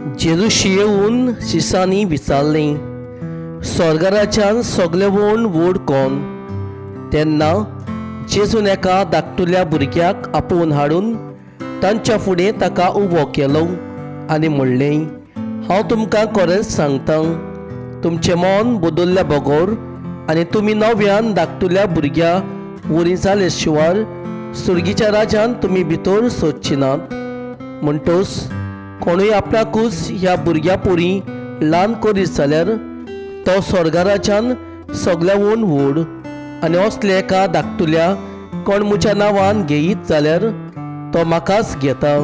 जेजूशी येवन शिसांनी विचारलें, स्वर्गाराच्यान सगळे वोण व्हड कोण? तेन्ना जेजून एका धाकटुल्या भुरग्याक आपोवन हाडून तांच्या फुडें ताका उबो केलो आनी म्हणलें, हांव तुमकां खरेंच सांगतां, तुमचें मन बदल्ल्या बगोर आनी तुमी नव्यान धाकटुल्या भुरग्या वरी जाले शिवाय सुर्गीच्या राज्यांत तुमी भितर सोदची नात. म्हणटोच कोणूय आपणाकूच ह्या भुरग्या पोरी ल्हान करीत जाल्यार तो स्वर्गाराच्यान सगळ्यावून व्हड. आनी असले एका धाकटुल्या कोण म्हज्या नांवान घेयीत जाल्यार तो म्हाकाच घेता.